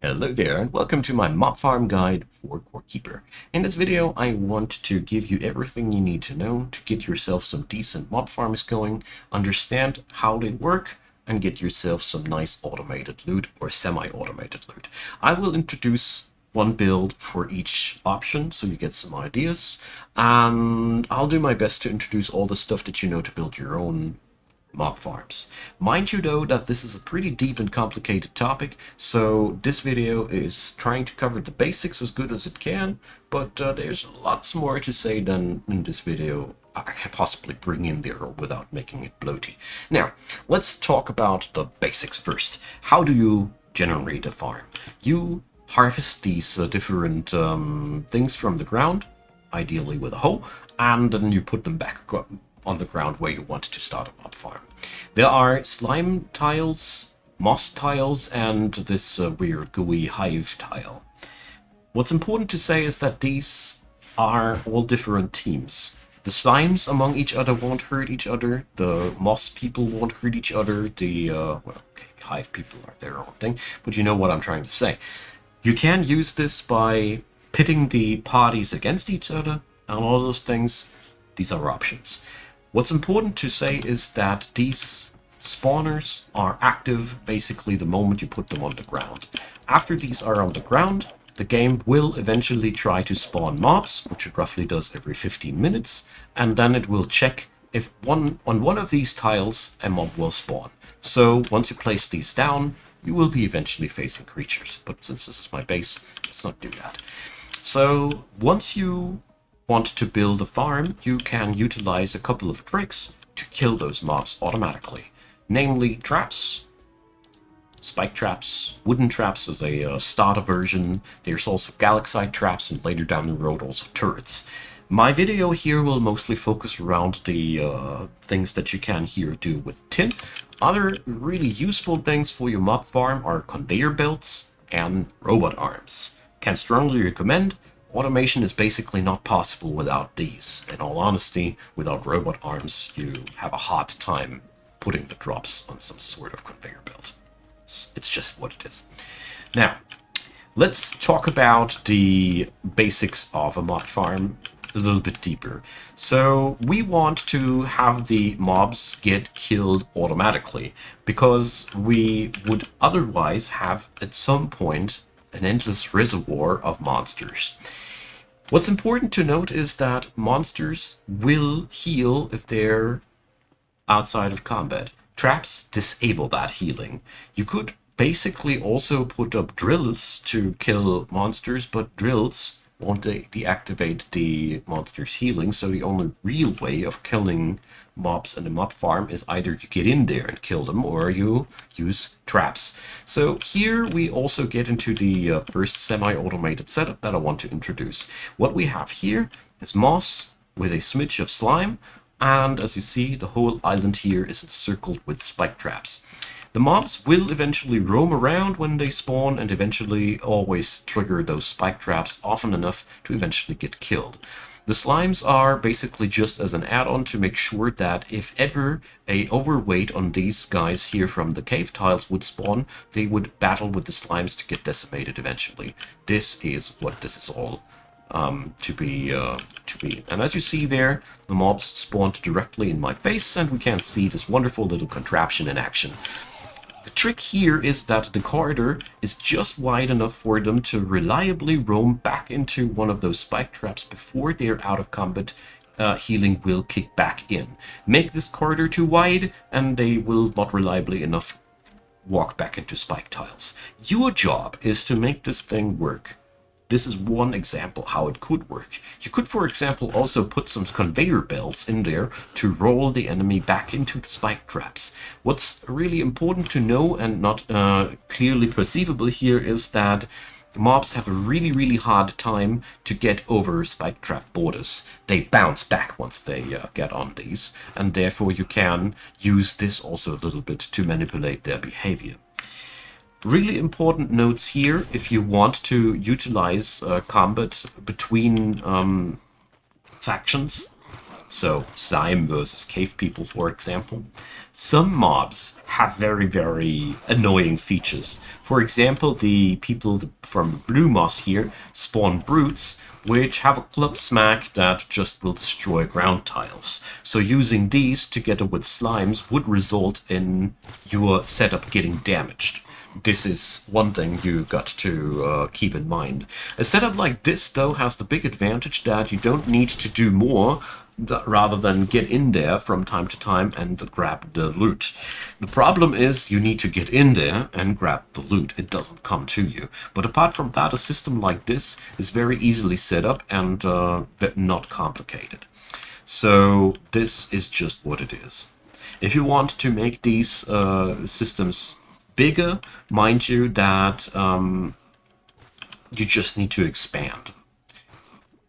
Hello there, and welcome to my mob farm guide for Core Keeper. In this video, I want to give you everything you need to know to get yourself some decent mob farms going, understand how they work, and get yourself some nice automated loot or semi-automated loot. I will introduce one build for each option so you get some ideas, and I'll do my best to introduce all the stuff that you know to build your own mob farms. Mind you though that this is a pretty deep and complicated topic, so this video is trying to cover the basics as good as it can, but there's lots more to say than in this video I can possibly bring in there without making it bloaty. Now, let's talk about the basics first. How do you generate a farm? You harvest these different things from the ground, ideally with a hoe, and then you put them back on the ground where you want to start a mob farm. There are slime tiles, moss tiles, and this weird gooey hive tile. What's important to say is that these are all different teams. The slimes among each other won't hurt each other, the moss people won't hurt each other, the hive people are their own thing, but you know what I'm trying to say. You can use this by pitting the parties against each other and all those things. These are options. What's important to say is that these spawners are active basically the moment you put them on the ground. After these are on the ground, the game will eventually try to spawn mobs, which it roughly does every 15 minutes, and then it will check if on one of these tiles a mob will spawn. So once you place these down, you will be eventually facing creatures. But since this is my base, let's not do that. So once you want to build a farm, you can utilize a couple of tricks to kill those mobs automatically. Namely traps, spike traps, wooden traps as a starter version. There's also galaxite traps, and later down the road also turrets. My video here will mostly focus around the things that you can here do with tin. Other really useful things for your mob farm are conveyor belts and robot arms. Can strongly recommend. Automation is basically not possible without these. In all honesty, without robot arms, you have a hard time putting the drops on some sort of conveyor belt. It's just what it is. Now, let's talk about the basics of a mob farm a little bit deeper. So we want to have the mobs get killed automatically, because we would otherwise have at some point an endless reservoir of monsters. What's important to note is that monsters will heal if they're outside of combat. Traps disable that healing. You could basically also put up drills to kill monsters, but drills won't deactivate the monster's healing, so the only real way of killing mobs in the mob farm is either you get in there and kill them, or you use traps. So here we also get into the first semi-automated setup that I want to introduce. What we have here is moss with a smidge of slime, and as you see, the whole island here is encircled with spike traps. The mobs will eventually roam around when they spawn and eventually always trigger those spike traps often enough to eventually get killed. The slimes are basically just as an add-on to make sure that if ever a overweight on these guys here from the cave tiles would spawn, they would battle with the slimes to get decimated eventually. This is what this is all to be. And as you see there, the mobs spawned directly in my face, and we can see this wonderful little contraption in action. The trick here is that the corridor is just wide enough for them to reliably roam back into one of those spike traps before they're out of combat. Healing will kick back in. Make this corridor too wide, and they will not reliably enough walk back into spike tiles. Your job is to make this thing work. This is one example how it could work. You could, for example, also put some conveyor belts in there to roll the enemy back into the spike traps. What's really important to know and not clearly perceivable here is that mobs have a really hard time to get over spike trap borders. They bounce back once they get on these, and therefore you can use this also a little bit to manipulate their behavior. Really important notes here if you want to utilize combat between factions. So slime versus cave people, for example. Some mobs have very, very annoying features. For example, the people from the blue moss here spawn brutes, which have a club smack that just will destroy ground tiles. So using these together with slimes would result in your setup getting damaged. This is one thing you got to keep in mind. A setup like this, though, has the big advantage that you don't need to do more rather than get in there from time to time and grab the loot. The problem is you need to get in there and grab the loot. It doesn't come to you. But apart from that, a system like this is very easily set up and not complicated. So this is just what it is. If you want to make these systems bigger, mind you that you just need to expand.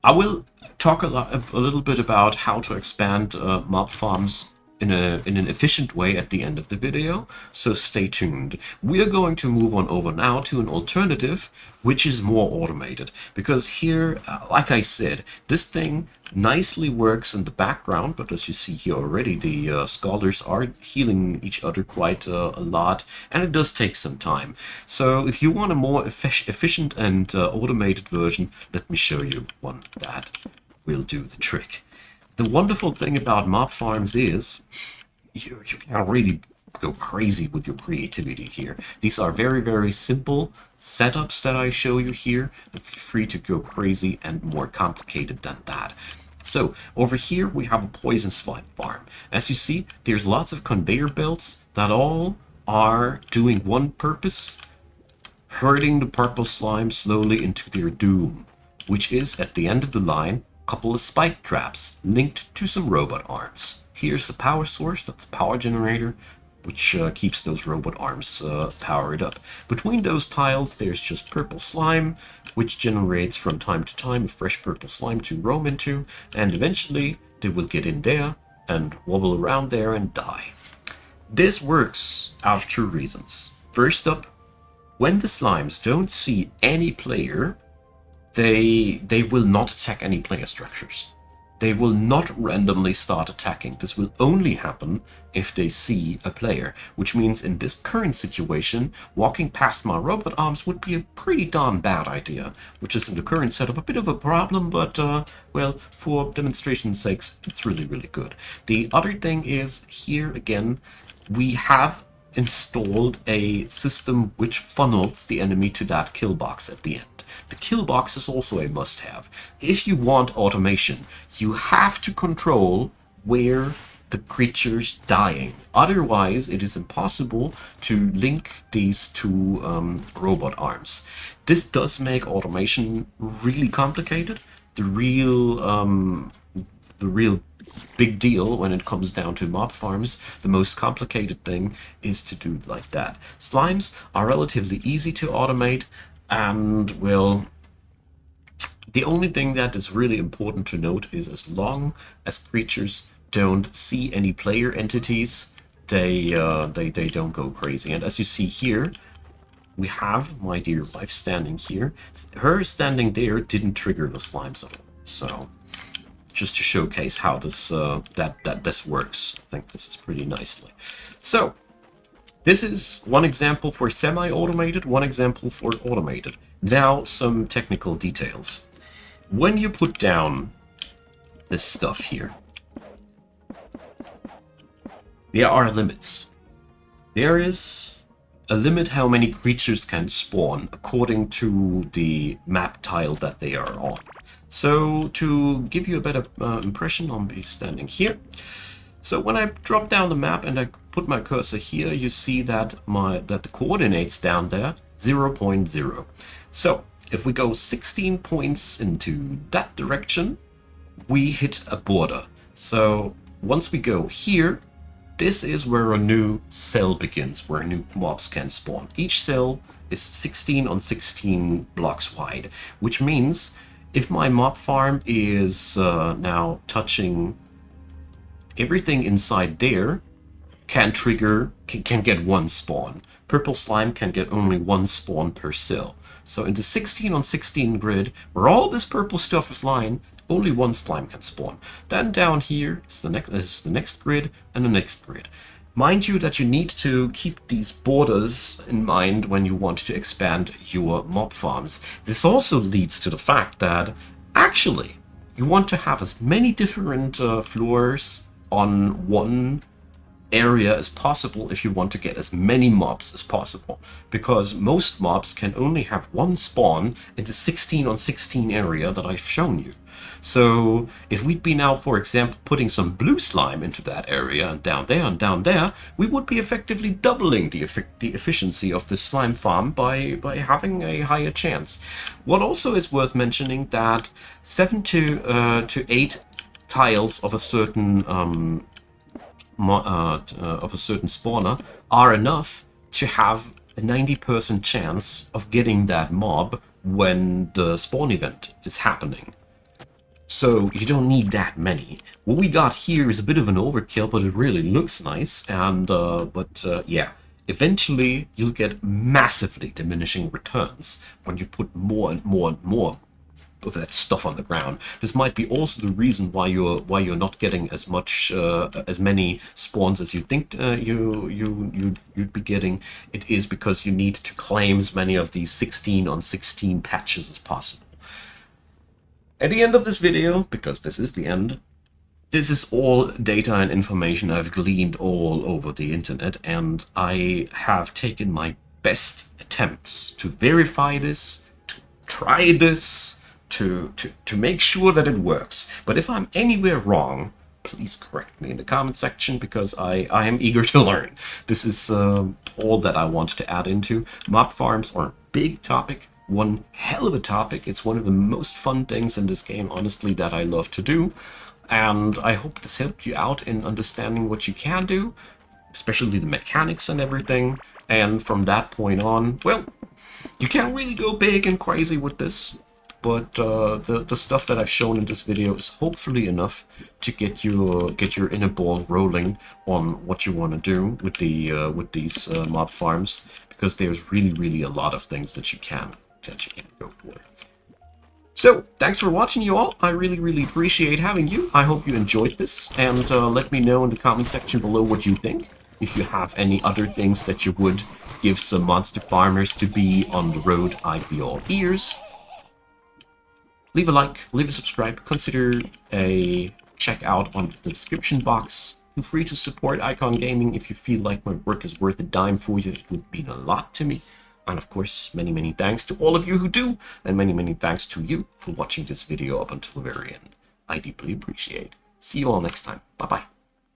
I will talk a little bit about how to expand mob farms in an efficient way at the end of the video, so stay tuned. We are going to move on over now to an alternative which is more automated, because here, like I said, this thing nicely works in the background, but as you see here already, the scholars are healing each other quite a lot, and it does take some time. So if you want a more efficient and automated version, let me show you one that will do the trick. The wonderful thing about mob farms is you can really go crazy with your creativity here. These are very, very simple setups that I show you here, and feel free to go crazy and more complicated than that. So over here we have a poison slime farm. As you see, there's lots of conveyor belts that all are doing one purpose: herding the purple slime slowly into their doom, which is, at the end of the line, couple of spike traps linked to some robot arms. Here's the power source, that's a power generator, which keeps those robot arms powered up. Between those tiles there's just purple slime, which generates from time to time a fresh purple slime to roam into, and eventually they will get in there and wobble around there and die. This works out of two reasons. First up, when the slimes don't see any player, they will not attack any player structures. They will not randomly start attacking. This will only happen if they see a player, which means in this current situation, walking past my robot arms would be a pretty darn bad idea, which is in the current setup a bit of a problem, but well, for demonstration's sakes, it's really, really good. The other thing is, here again, we have installed a system which funnels the enemy to that kill box at the end. The kill box is also a must-have. If you want automation, you have to control where the creature's dying. Otherwise, it is impossible to link these two robot arms. This does make automation really complicated. The real big deal when it comes down to mob farms, the most complicated thing is to do it like that. Slimes are relatively easy to automate, and well, the only thing that is really important to note is as long as creatures don't see any player entities, they don't go crazy. And as you see here, we have my dear wife standing here. Her standing there didn't trigger the slimes at all. So just to showcase how this this works, I think this is pretty nicely. So this is one example for semi-automated, one example for automated. Now some technical details. When you put down this stuff here, there are limits. There is a limit how many creatures can spawn according to the map tile that they are on. So to give you a better impression, I'll be standing here. So when I drop down the map and I put my cursor here, you see that the coordinates down there 0.0. So if we go 16 points into that direction, we hit a border. So once we go here, this is where a new cell begins, where new mobs can spawn. Each cell is 16 on 16 blocks wide, which means if my mob farm is now touching everything inside there, can get one spawn. Purple slime can get only one spawn per cell. So in the 16 on 16 grid, where all this purple stuff is lying, only one slime can spawn. Then down here is the next grid and the next grid. Mind you that you need to keep these borders in mind when you want to expand your mob farms. This also leads to the fact that actually you want to have as many different floors on one area as possible if you want to get as many mobs as possible, because most mobs can only have one spawn in the 16 on 16 area that I've shown you. So if we'd be now, for example, putting some blue slime into that area and down there, we would be effectively doubling the efficiency of the slime farm by having a higher chance. What also is worth mentioning that 7 to 8 tiles of a certain spawner are enough to have a 90% chance of getting that mob when the spawn event is happening. So you don't need that many. What we got here is a bit of an overkill, but it really looks nice. And yeah, eventually you'll get massively diminishing returns when you put more and more and more of that stuff on the ground. This might be also the reason why you're not getting as much as many spawns as you think you'd be getting. It is because you need to claim as many of these 16 on 16 patches as possible. At the end of this video, because this is the end, this is all data and information I've gleaned all over the internet, and I have taken my best attempts to verify this, to try this, to make sure that it works. But if I'm anywhere wrong, please correct me in the comment section, because I am eager to learn. This is all that I want to add into. Mob farms are a big topic, one hell of a topic. It's one of the most fun things in this game, honestly, that I love to do. And I hope this helped you out in understanding what you can do, especially the mechanics and everything. And from that point on, well, you can't really go big and crazy with this. But the stuff that I've shown in this video is hopefully enough to get your inner ball rolling on what you want to do with these mob farms, because there's really a lot of things that you can go for. So thanks for watching, you all. I really appreciate having you. I hope you enjoyed this, and let me know in the comment section below what you think. If you have any other things that you would give some monster farmers to be on the road, I'd be all ears. Leave a like, leave a subscribe, consider a check out on the description box. Feel free to support Icon Gaming if you feel like my work is worth a dime for you. It would mean a lot to me. And of course, many thanks to all of you who do, and many thanks to you for watching this video up until the very end. I deeply appreciate. See you all next time. Bye-bye.